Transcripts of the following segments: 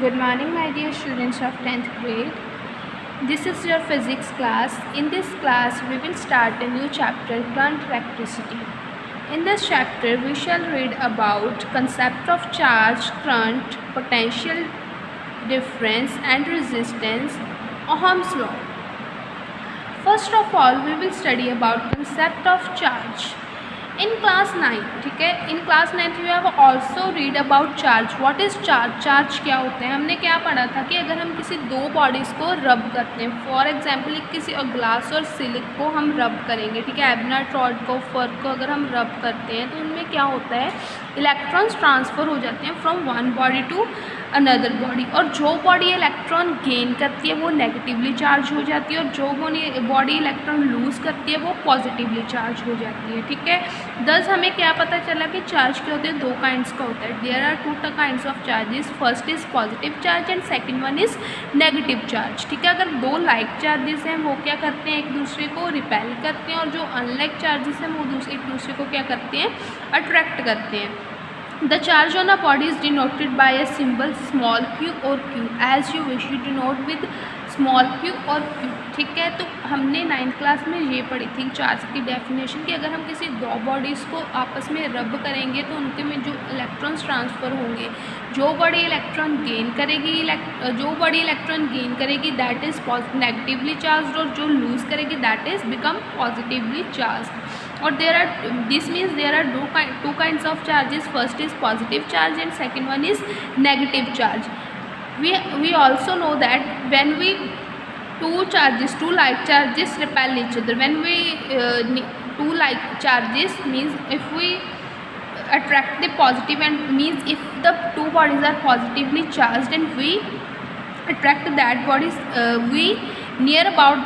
Good morning, my dear students of 10th grade. This is your physics class. In this class, we will start a new chapter, current electricity. In this chapter, we shall read about concept of charge, current, potential difference and resistance, Ohm's law. First of all, we will study about concept of charge. In class 9, ठीक है, in class 9 we have also read about charge. What is charge? Charge क्या होते हैं? हमने क्या पढ़ा था कि अगर हम किसी दो बॉडीज़ को रब करते हैं, फॉर एग्जांपल किसी ग्लास और सिलिक को हम रब करेंगे, ठीक है, एबनट रॉड को, फर्क को अगर हम रब करते हैं तो उनमें क्या होता है, इलेक्ट्रॉन्स ट्रांसफ़र हो जाते हैं from one body to another body, और जो बॉडी इलेक्ट्रॉन गेन करती है वो नेगेटिवली चार्ज हो जाती है और जो बॉडी इलेक्ट्रॉन लूज़ करती है वो पॉजिटिवली चार्ज हो जाती है, ठीक है। दस हमें क्या पता चला कि चार्ज क्या होते हैं, दो काइंड्स का होता है। There are two kinds of charges, first is positive charge and second one is negative charge, ठीक है। अगर दो लाइक चार्जेस हैं वो क्या करते हैं, एक दूसरे को रिपेल करते हैं, और जो अनलाइक चार्जेस हैं वो एक दूसरे को क्या करते हैं, अट्रैक्ट करते हैं। The charge on a body is denoted by a symbol small q और q, as you wish you denote with small q और q, ठीक है। तो हमने 9th क्लास में ये पढ़ी थी चार्ज की डेफिनेशन कि अगर हम किसी दो बॉडीज़ को आपस में रब करेंगे तो उनके में जो इलेक्ट्रॉन्स ट्रांसफ़र होंगे, जो बॉडी इलेक्ट्रॉन गेन करेगी दैट इज़ नेगेटिवली चार्ज, और जो लूज़ करेगी that is become positively charge. और this means there are two kinds of charges. First is positive charge and second one is negative charge. We also know that when we two like charges repel each other. When we two like charges means if we attract the positive, and means if the two bodies are positively charged and we attract that bodies, we near about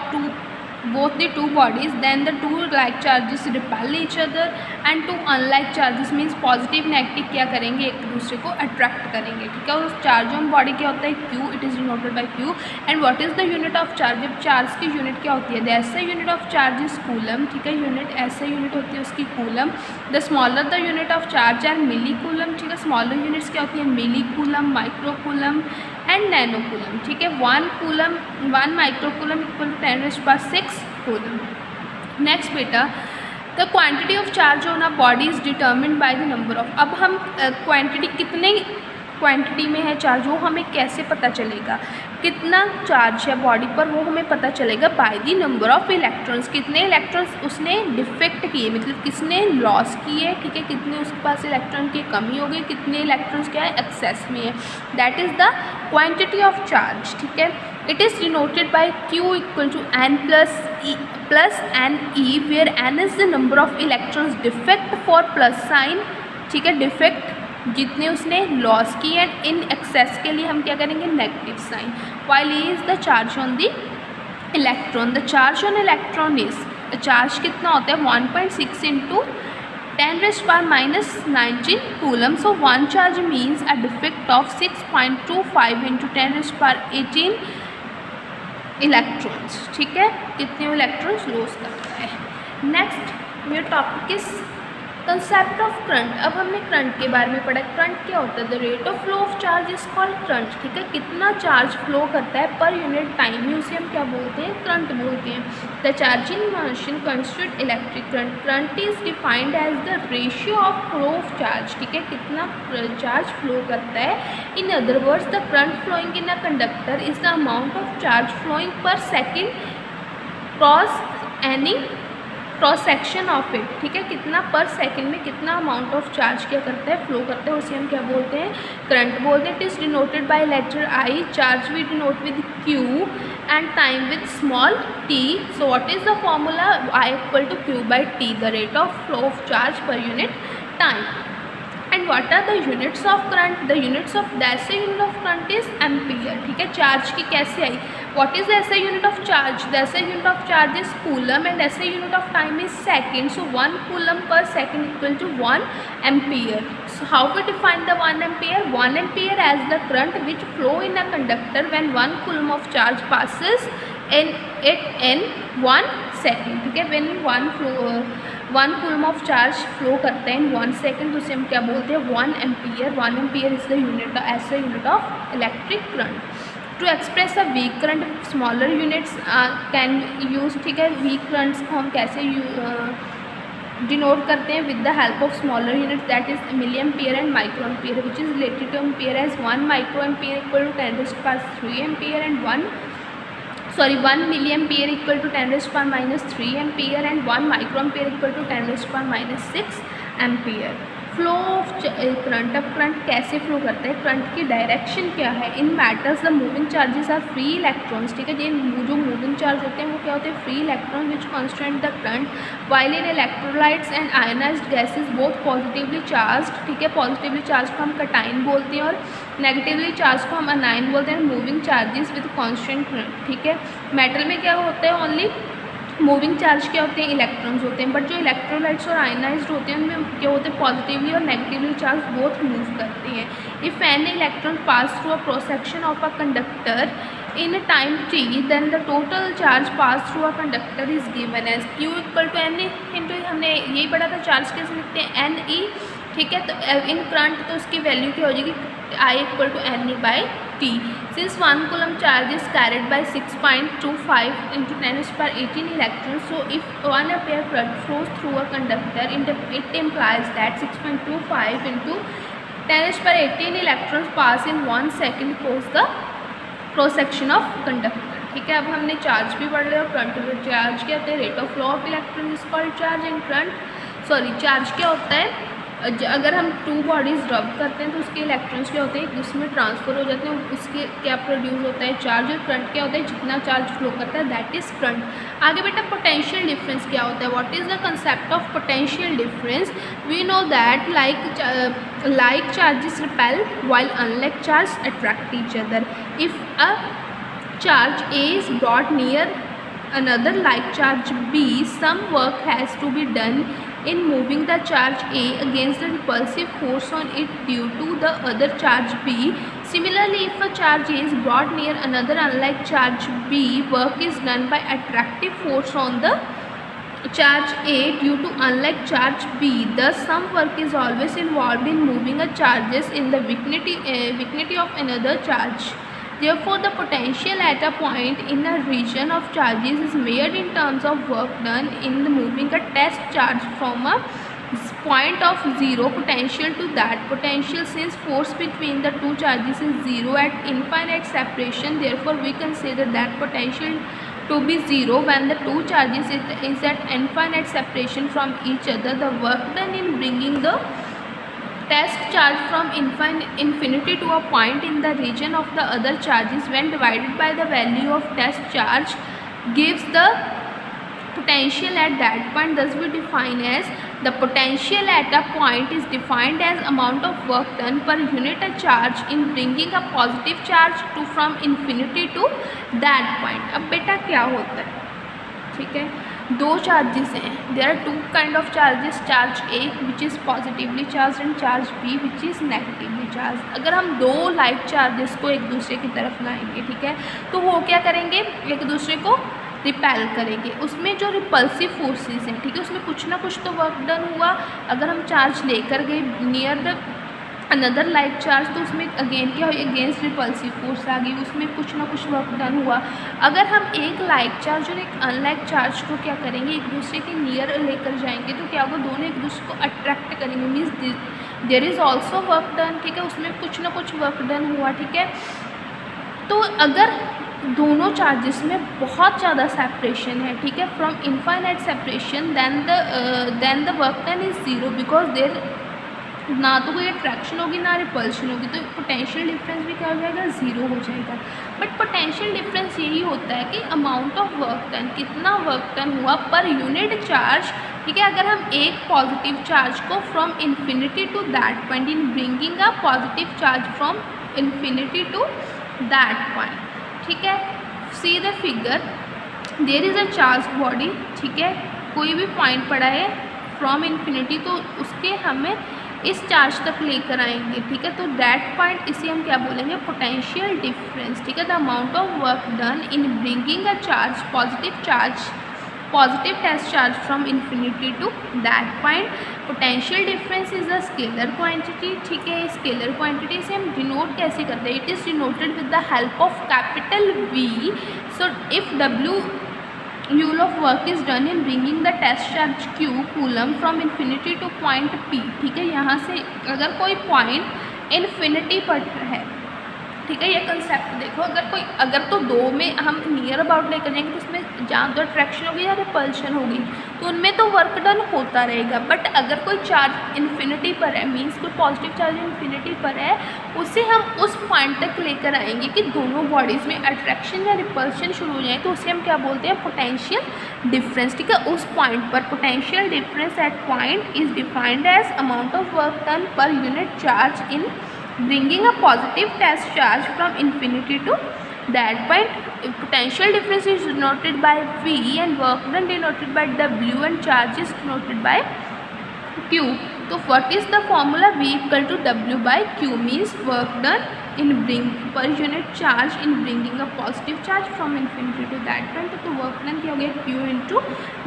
both the two bodies, then the two like charges repel each other, and two unlike charges means positive negative क्या करेंगे, एक दूसरे को attract करेंगे, ठीक है। उस charge on body क्या होता है, Q, it is denoted by Q। And what is the unit of charge? जब चार्ज की यूनिट क्या होती है, the SI unit of charge is coulomb, ठीक है, यूनिट एसआई यूनिट होती है उसकी coulomb. The smaller the unit of charge are milli coulomb, ठीक है, स्मॉलर यूनिट्स क्या होती है, milli coulomb, micro coulomb and nano coulomb, ठीक है। 1 micro coulomb equal to 10⁻⁶ coulomb. Next बेटा, the quantity of charge on a body is determined by the number of. अब हम क्वांटिटी कितने क्वांटिटी में है चार्ज, वो हमें कैसे पता चलेगा, कितना चार्ज है बॉडी पर वो हमें पता चलेगा by the number of electrons, कितने इलेक्ट्रॉन्स उसने डिफेक्ट किए, मतलब किसने लॉस किए, ठीक है, कितने उसके पास इलेक्ट्रॉन की कमी हो गई, कितने इलेक्ट्रॉन्स क्या है एक्सेस में है, that is the quantity of charge, ठीक है। It is denoted by Q equal to N plus n e, where N is the number of electrons defect for plus sign, ठीक है, डिफेक्ट जितने उसने लॉस की, and in excess के लिए हम क्या करेंगे, negative sign. While e is the charge on the electron, the charge on electron is, charge कितना होता है 1.6 into 10⁻⁻19 coulomb. So one charge means a defect of 6.25 into 10⁻18 electrons, ठीक है, कितने इलेक्ट्रॉन्स लॉस करता है। नेक्स्ट मेरा topic is concept of current. अब हमने करंट के बारे में पढ़ा। करंट क्या होता है, the rate of flow of charge is called current, ठीक है, कितना चार्ज फ्लो करता है पर यूनिट टाइम में उसे हम क्या बोलते हैं, करंट बोलते हैं। The charging machine constitute electric current. Current is defined as the ratio of flow of charge, ठीक है, कितना चार्ज फ्लो करता है। In other words the current flowing in a conductor is the amount of charge flowing per second cross section of it, ठीक है, कितना पर second में कितना अमाउंट ऑफ चार्ज क्या करता है, फ्लो करता है, उसे हम क्या बोलते हैं, करंट बोलते हैं। It is denoted by letter I, charge we denote with Q and time with small t। So what is the formula, I equal to Q by T, the rate of flow of charge per unit time. And what are the units of current, the units of the SI unit of current is ampere, ठीक है, charge की कैसे आई, what is the SI unit of charge, the SI unit of charge is coulomb and SI unit of time is second. So 1 coulomb per second equal to 1 ampere. So how we define the 1 ampere, 1 ampere as the current which flow in a conductor when 1 coulomb of charge passes in 1 second, ठीक है, when 1 1 coulomb of charge flow करता है इन 1 second, तो उसे हम क्या बोलते हैं 1 ampere. 1 ampere is the unit as the unit of electric current. To express a weak current smaller units can use, ठीक है, वीक करंट्स को हम कैसे डिनोट करते हैं with the help of smaller unit that is milli ampere and micro ampere, which is related to ampere as 1 micro ampere equal to 10⁻³ ampere and 1 milli ampere equal to 10⁻³ ampere and 1 micro ampere equal to 10⁻⁶ ampere. Flow of current, अब current कैसे flow करता है, current की direction क्या है। In matters the moving charges are free electrons, ठीक है, ये जो मूविंग चार्ज होते हैं वो क्या होते हैं, free electron which constant the current, while in electrolytes and ionised gases both positively charge, ठीक है, पॉजिटिवली चार्ज को हम कटाइन बोलते हैं और नेगेटिवली चार्ज को हम अनाइन बोलते हैं। Moving charges with constant current, ठीक है, मेटल में क्या होता है, ओनली मूविंग चार्ज क्या होते हैं, इलेक्ट्रॉन्स होते हैं, बट जो इलेक्ट्रोलाइट्स और आयनाइज्ड होते हैं उनमें क्या होते हैं, पॉजिटिवली और नेगेटिवली चार्ज बोथ मूव करते हैं। If an electron pass through a cross section of a conductor in time t, then the total charge pass through a conductor is given as q equal to n into, हमने यही पढ़ा था charge कैसे लिखते हैं, N E, ठीक है, तो इन करंट तो उसकी वैल्यू क्या हो जाएगी, I equal to n e by t. Since 1 coulomb charge is carried by 6.25 into 10⁻18 electron, so if 1 ampere current flows through a conductor it implies that 6.25 into 10⁻18 electron pass in 1 second cross the cross section of conductor, ठीक है। अब हमने charge भी पढ़ लिया और current, charge क्या होता है, rate of flow of electron is called charge and current, sorry charge क्या होता है, अगर हम 2 बॉडीज़ रब करते हैं तो उसके इलेक्ट्रॉन्स क्या होते हैं, एक दूसरे में ट्रांसफ़र हो जाते हैं, उसके क्या प्रोड्यूस होता है, चार्ज, और करंट क्या होता है, जितना चार्ज फ्लो करता है दैट इज़ करंट। आगे बेटा पोटेंशियल डिफरेंस क्या होता है, what is the concept of potential difference. We know that like charges repel while unlike charge attract each other. If a charge A is brought near another like charge B, some work has to be done in moving the charge A against the repulsive force on it due to the other charge B. Similarly, if a charge A is brought near another unlike charge B, work is done by attractive force on the charge A due to unlike charge B. Thus, some work is always involved in moving a charges in the vicinity of another charge. Therefore, the potential at a point in a region of charges is measured in terms of work done in moving a test charge from a point of zero potential to that potential. Since force between the two charges is zero at infinite separation, therefore we consider that potential to be zero when the two charges is at infinite separation from each other. The work done in bringing the test charge from infinity to a point in the region of the other charges when divided by the value of test charge gives the potential at that point. Thus we define as the potential at a point is defined as amount of work done per unit a charge in bringing a positive charge to from infinity to that point. अब बेटा क्या होता है, ठीक है, 2 charges हैं, there are 2 kind of charges, charge A which is positively charge and charge B which is negatively charge. अगर हम 2 लाइक चार्जेस को एक दूसरे की तरफ लाएंगे, ठीक है, तो वो क्या करेंगे, एक दूसरे को रिपेल करेंगे, उसमें जो रिपल्सिव फोर्सेस हैं, ठीक है, उसमें कुछ ना कुछ तो वर्क डन हुआ। अगर हम चार्ज लेकर गए near the another like charge तो उसमें अगेन क्या हुई, अगेंस्ट रिपल्सिव फोर्स आ गई, उसमें कुछ ना कुछ वर्क डन हुआ। अगर हम एक लाइक चार्ज और एक अनलाइक चार्ज को क्या करेंगे, एक दूसरे के नियर लेकर जाएंगे तो क्या होगा, दोनों एक दूसरे को अट्रैक्ट करेंगे, means there is also work done, ठीक है, उसमें कुछ ना कुछ वर्क डन हुआ, ठीक है। तो अगर दोनों चार्जेस में बहुत ज़्यादा सेपरेशन है, ठीक है, from infinite separation, then the work done is zero, because there ना तो कोई अट्रैक्शन होगी ना रिपल्शन होगी, तो पोटेंशियल डिफरेंस भी क्या हो जाएगा, ज़ीरो हो जाएगा। बट पोटेंशियल डिफरेंस यही होता है कि अमाउंट ऑफ वर्क डन, कितना वर्क डन हुआ पर यूनिट चार्ज, ठीक है। अगर हम एक पॉजिटिव चार्ज को from infinity to that point in bringing a positive charge from infinity to that point, ठीक है। See the figure, there is a charge body, ठीक है, कोई भी पॉइंट पड़ा है फ्रॉम इन्फिनिटी तो उसके हमें इस चार्ज तक लेकर आएंगे, ठीक है, तो दैट पॉइंट इसे हम क्या बोलेंगे, पोटेंशियल डिफरेंस, ठीक है। The amount of work done in bringing a charge, positive charge positive test charge from infinity to that point. Potential difference is a scalar quantity, ठीक है. स्केलर क्वांटिटी से हम डिनोट कैसे करते हैं? It is denoted with the help of capital V. So if W Joule of work is done in bringing the test charge Q coulomb from infinity to point P, ठीक है. यहाँ से अगर कोई पॉइंट इन्फिनिटी पर है, ठीक है, ये कंसेप्ट देखो. अगर तो दो में हम नियर अबाउट लेकर जाएंगे तो उसमें जहाँ तो अट्रैक्शन होगी या रिपल्शन होगी तो उनमें तो वर्क डन होता रहेगा. बट अगर कोई चार्ज इन्फिनिटी पर है, मींस कोई पॉजिटिव चार्ज इन्फिनिटी पर है, उसे हम उस पॉइंट तक लेकर आएंगे कि दोनों बॉडीज़ में अट्रैक्शन या रिपल्शन शुरू हो जाए, तो उसे हम क्या बोलते हैं? पोटेंशियल डिफरेंस, ठीक है. उस पॉइंट पर potential difference at point is defined as amount of work done per unit charge in bringing a positive test charge from infinity to that point. Potential difference is denoted by V and work done denoted by W and charge is denoted by Q. So what is the formula? V equal to W by Q means work done in per unit charge in bringing a positive charge from infinity to that point. तो work done क्या हो गया? Q into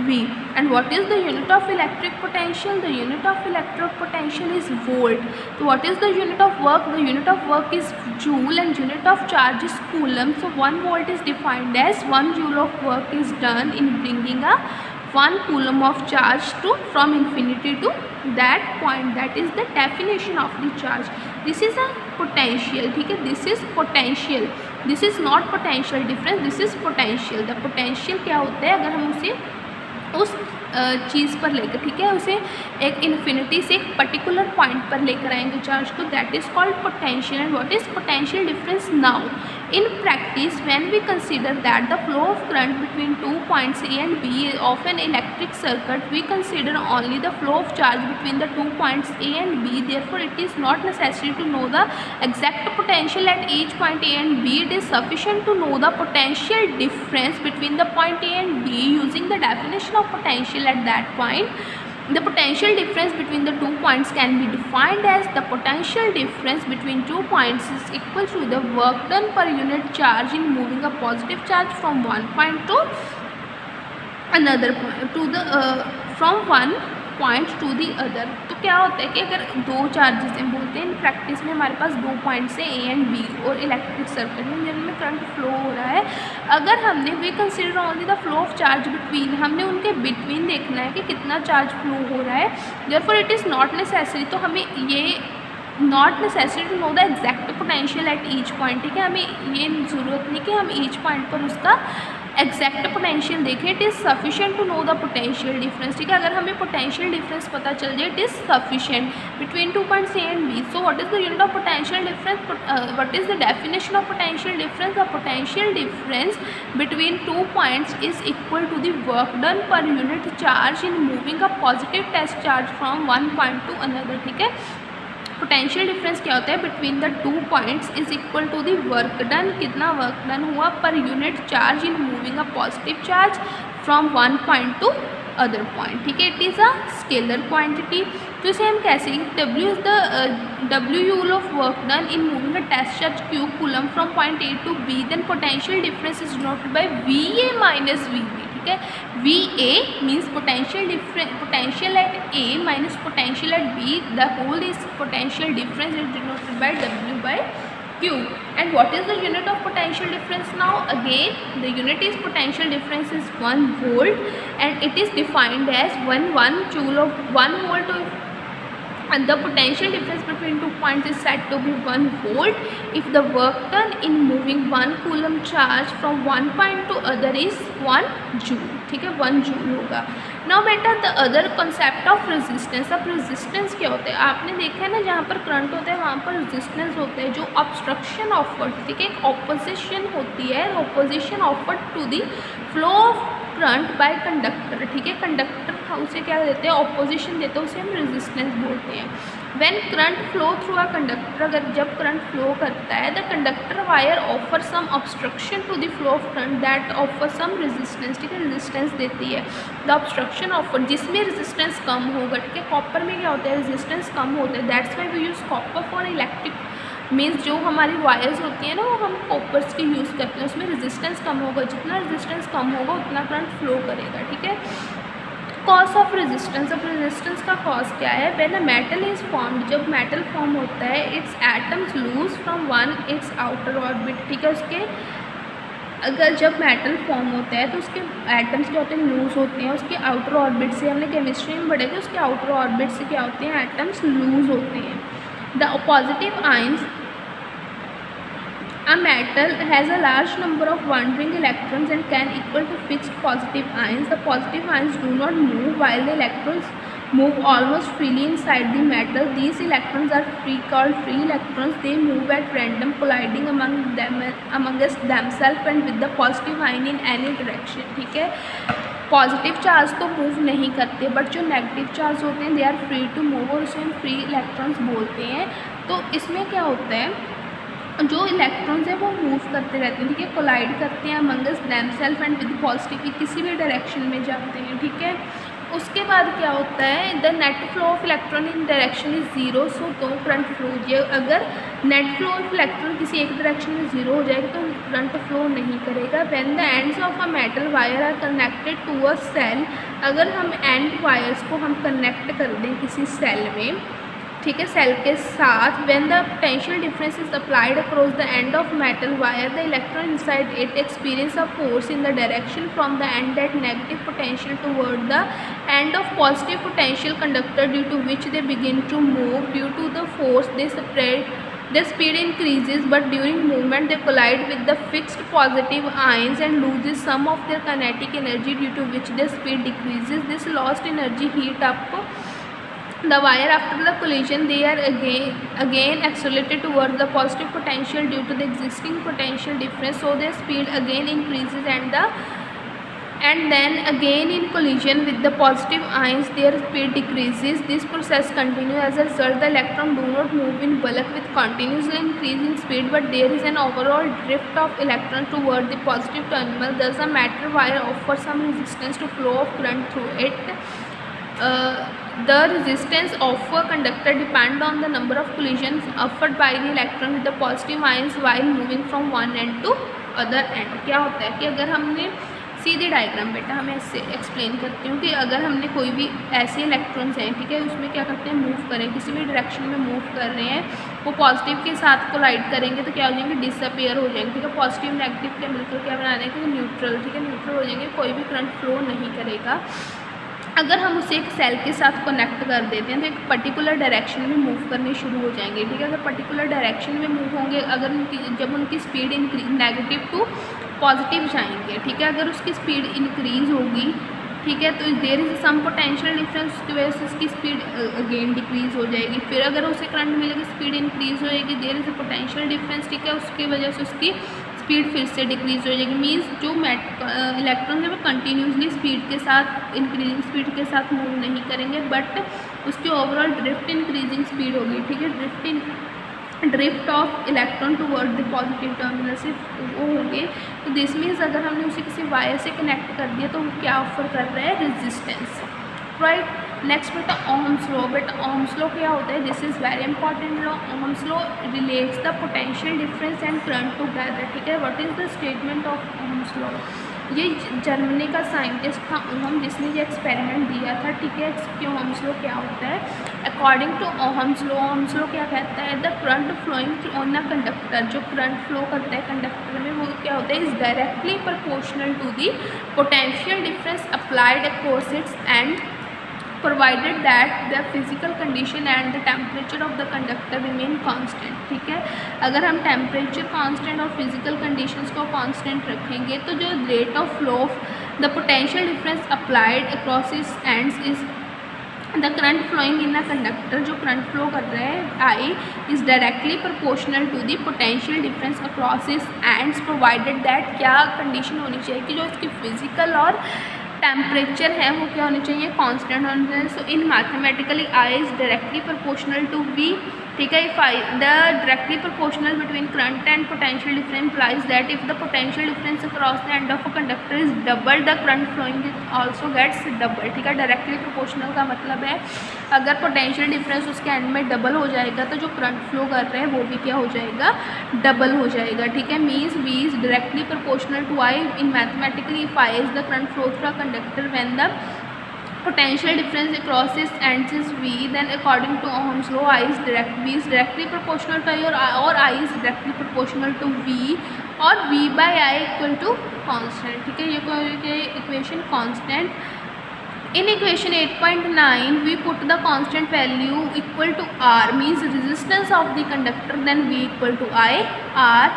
V. And what is the unit of electric potential? The unit of electric potential is volt. So what is the unit of work? The unit of work is joule and unit of charge is coulomb. So 1 volt is defined as 1 joule of work is done in bringing a 1 coulomb of charge to from infinity to that point. That is the definition of the charge. This is a potential, ठीक है. This is potential. This is not potential difference. This is potential. The potential क्या होता है? अगर हम उसे उस चीज़ पर लेकर, ठीक है, उसे एक इन्फिनिटी से एक पर्टिकुलर पॉइंट पर लेकर आएंगे चार्ज को, that is called potential. And what is potential difference? Now in practice when we consider that the flow of current between 2 points A and B of an electric circuit, we consider only the flow of charge between the 2 points A and B. Therefore it is not necessary to know the exact potential at each point A and B. It is sufficient to know the potential difference between the point A and B using the definition of potential at that point. The potential difference between the 2 points can be defined as the potential difference between 2 points is equal to the work done per unit charge in moving a positive charge from one point to another point to the from one point to the other. तो क्या होता है कि अगर दो charges हम बोलते हैं, प्रैक्टिस में हमारे पास 2 पॉइंट्स हैं A एंड B और इलेक्ट्रिक सर्किट में जिनमें करंट फ्लो हो रहा है, अगर हमने we consider only the flow of charge between, हमने उनके बिटवीन देखना है कि कितना चार्ज फ्लो हो रहा है. Therefore it is not necessary, तो हमें ये not necessary to know the exact potential at each point, ठीक है. हमें ये ज़रूरत नहीं कि हम ईच पॉइंट पर उसका एग्जैक्ट पोटेंशियल देखें. It is sufficient to know the potential difference, ठीक है. अगर हमें पोटेंशियल डिफरेंस पता चल जाए, it is sufficient between 2 points A and B. So what is the unit of potential difference? What is the definition of potential difference? The potential difference between 2 points is equal to the work done per unit charge in moving a positive test charge from one point to another, ठीक है. Potential difference क्या होता है? Between the 2 points is equal to the work done, कितना work done हुआ per unit charge in moving a positive charge from one point to other point, ठीक है. It is a scalar quantity. तो इसे हम कैसे, W is the W value of work done in moving a test charge Q coulomb from point A to B, then potential difference is denoted by VA minus VB, ठीक है. VA means potential difference, potential at A minus potential at B, the whole is potential difference is denoted by W by Q. And what is the unit of potential difference now? Again the unit is potential difference is 1 volt and it is defined as 1 joule of 1 volt of, and the potential difference between 2 points is said to be 1 volt if the work done in moving 1 coulomb charge from one point to other is 1 joule, ठीक है. 1 joule होगा. Now बेटा the other concept of resistance. अब resistance क्या होता है? आपने देखा है ना, जहाँ पर करंट होता है वहाँ पर रेजिस्टेंस होता है जो ऑब्स्ट्रक्शन ऑफर्ड, ठीक है. एक ऑपोजिशन होती है, opposition offered to the flow of current by conductor, ठीक है. कंडक्टर उसे क्या देते हैं? ऑपोजिशन देते हैं, उसे हम रेजिस्टेंस बोलते हैं. When current flow through a conductor, अगर जब करंट फ्लो करता है, the conductor wire offer some obstruction to the flow of current that offer some resistance, ठीक है. रेजिस्टेंस देती है द ऑब्स्ट्रक्शन ऑफर, जिसमें रेजिस्टेंस कम होगा, ठीक है. कॉपर में क्या होता है? रेजिस्टेंस कम होता है. That's why we use copper for electric means जो हमारी वायर्स होती हैं ना वो हम कॉपर्स की यूज़ करते हैं, उसमें रेजिस्टेंस कम होगा, जितना रेजिस्टेंस कम होगा उतना करंट फ्लो करेगा, ठीक है। कॉज ऑफ रेजिस्टेंस, अब रेजिस्टेंस का कॉज क्या है? When a metal is formed, जब मेटल फॉर्म होता है, its atoms lose from one its outer orbit, ठीक है। उसके अगर जब मेटल फॉर्म होता है तो उसके एटम्स क्या होते हैं? लूज होते हैं, उसके आउटर ऑर्बिट से, हमने केमिस्ट्री में पढ़े थे, उसके आउटर ऑर्बिट से क्या होते हैं? एटम्स लूज होते हैं। The positive ions, a metal has a large number of wandering electrons and can equal to fixed positive ions. The positive ions do not move while the electrons move almost freely inside the metal. These electrons are called free electrons. They move at random, colliding amongst themselves and with the positive ion in any direction, ठीक है। Positive charge तो move नहीं करते, but जो negative charge होते हैं they are free to move, और उसे हम फ्री इलेक्ट्रॉन्स बोलते हैं। तो इसमें क्या होता है? जो इलेक्ट्रॉन्स हैं वो मूव करते रहते हैं, ठीक है, कोलाइड करते हैं amongst themself and with positive, किसी भी डायरेक्शन में जाते हैं, ठीक है। उसके बाद क्या होता है? The net flow of electron in direction is zero, so तो करंट फ्लो, ये अगर नेट फ्लो ऑफ इलेक्ट्रॉन किसी एक डायरेक्शन में ज़ीरो हो जाएगा तो करंट फ्लो नहीं करेगा। When the ends of a metal wire are connected to a cell, अगर हम एंड वायर्स को हम कनेक्ट कर दें किसी सेल में, ठीक है, सेल के साथ, when the potential difference is applied across the end of metal wire, the electron inside it experience a force in the direction from the end that negative potential toward the end of positive potential conductor, due to which they begin to move, due to the force they spread, their speed increases, but during movement they collide with the fixed positive ions and loses some of their kinetic energy, due to which their speed decreases. This lost energy heat up the wire. After the collision they are again accelerated towards the positive potential due to the existing potential difference, so their speed again increases, and then again in collision with the positive ions their speed decreases. This process continues. As a result, the electron do not move in bulk with continuously increasing speed, but there is an overall drift of electrons toward the positive terminal. Thus a metal wire offers some resistance to flow of current through it. The resistance of a conductor depends on the number of collisions offered by the electron with the positive ions while moving from one end to other end. क्या होता है कि अगर हमने सीधी diagram, बेटा हमें इससे explain करती हूँ कि अगर हमने कोई भी ऐसे इलेक्ट्रॉन्स हैं, ठीक है, उसमें क्या करते हैं? मूव करें, किसी भी डायरेक्शन में मूव कर रहे हैं, वो पॉजिटिव के साथ कोलाइड करेंगे तो क्या हो जाएंगे? डिसअपियर हो जाएंगे, ठीक है। पॉजिटिव नेगेटिव के मिलकर क्या बना देंगे? न्यूट्रल, ठीक है, न्यूट्रल हो जाएंगे, कोई भी करंट फ्लो नहीं करेगा। अगर हम उसे एक सेल के साथ कनेक्ट कर देते हैं तो एक पर्टिकुलर डायरेक्शन में मूव करने शुरू हो जाएंगे, ठीक है। अगर पर्टिकुलर डायरेक्शन में मूव होंगे, अगर जब उनकी स्पीड नेगेटिव टू पॉजिटिव जाएंगे, ठीक है, अगर उसकी स्पीड इंक्रीज़ होगी, ठीक है, तो there is some potential difference, उसकी वजह से उसकी स्पीड अगेन डिक्रीज़ हो जाएगी। फिर अगर उसे करंट मिलेगी, स्पीड इंक्रीज़ हो जाएगी, there is a potential difference, ठीक है, उसकी वजह से उसकी स्पीड फिर से डिक्रीज़ हो जाएगी। मीन्स जो इलेक्ट्रॉन है वो कंटिन्यूसली स्पीड के साथ, इंक्रीजिंग स्पीड के साथ मूव नहीं करेंगे, बट उसकी ओवरऑल ड्रिफ्ट इंक्रीजिंग स्पीड होगी, ठीक है, drift of electron toward the positive terminal से वो होंगे। तो दिस मीन्स अगर हमने उसे किसी वायर से कनेक्ट कर दिया तो वो क्या ऑफर कर रहा है? Resistance, right. नेक्स्ट बेटा ओहम्स लॉ। बेटा ओहम्स लॉ क्या होता है? This is very important law. Ohm's law relates the potential difference and current together, ठीक है। What is the statement of Ohm's law? ये जर्मनी का साइंटिस्ट था ओहम, जिसने ये एक्सपेरिमेंट दिया था, ठीक है, कि ओहम्स लॉ क्या होता है। अकॉर्डिंग टू ओहम्स लॉ क्या कहता है? The current flowing through on a conductor, जो करंट फ्लो करता है कंडक्टर में, वो क्या होता है? Is directly proportional to the potential difference applied across its end, provided that the physical condition and the temperature of the conductor remain constant, ठीक है। अगर हम टेम्परेचर कांस्टेंट और फिजिकल कंडीशंस को कांस्टेंट रखेंगे तो जो rate of flow of the potential difference applied across its ends is the current flowing in a conductor, जो करंट फ्लो कर रहा है I is directly proportional to the potential difference across its ends, provided that क्या condition होनी चाहिए कि जो इसकी फिजिकल और टेम्परेचर है वो क्या होनी चाहिए? कांस्टेंट होनी चाहिए। So in mathematically I is directly proportional to V, ठीक है. If the directly proportional between current and potential difference implies that if the potential difference across the end of a conductor is double, the current flowing it also gets double. ठीक है. Directly proportional का मतलब है अगर potential difference उसके and में double हो जाएगा तो जो करंट फ्लो कर रहे हैं वो भी क्या हो जाएगा, डबल हो जाएगा. ठीक है. Means V is directly proportional to I in mathematically if I is the current flow through a conductor when the potential difference across its ends is V, then according to Ohm's law V is directly proportional to I or I is directly proportional to V और V by I equal to constant. ठीक है. ये equation constant. In equation 8.9 we put the constant value equal to R, means resistance of the conductor, then V equal to I R.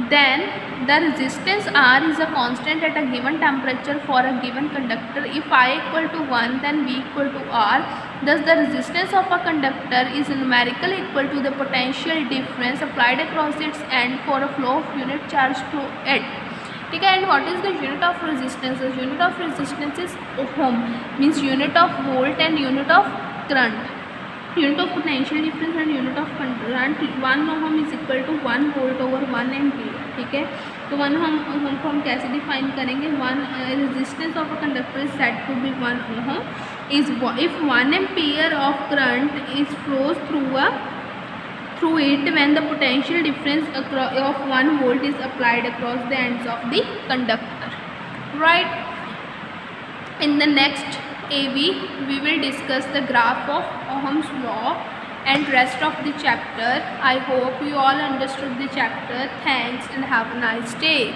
Then the resistance R is a constant at a given temperature for a given conductor. If I equal to 1 then V equal to R. Thus the resistance of a conductor is numerically equal to the potential difference applied across its end for a flow of unit charge through it. ठीक है. And what is the unit of resistance? The unit of resistance is ohm, means unit of volt and unit of current. Unit of potential difference and unit of current. 1 ohm is equal to 1 volt over 1 ampere. ठीक है. तो 1 ohm को हम कैसे define करेंगे? resistance of a conductor is said to be 1 ohm is if 1 ampere of current is flows through it when the potential difference of 1 volt is applied across the ends of the conductor. Right. In the next AV we will discuss the graph of Ohm's law and rest of the chapter. I hope you all understood the chapter. Thanks and have a nice day.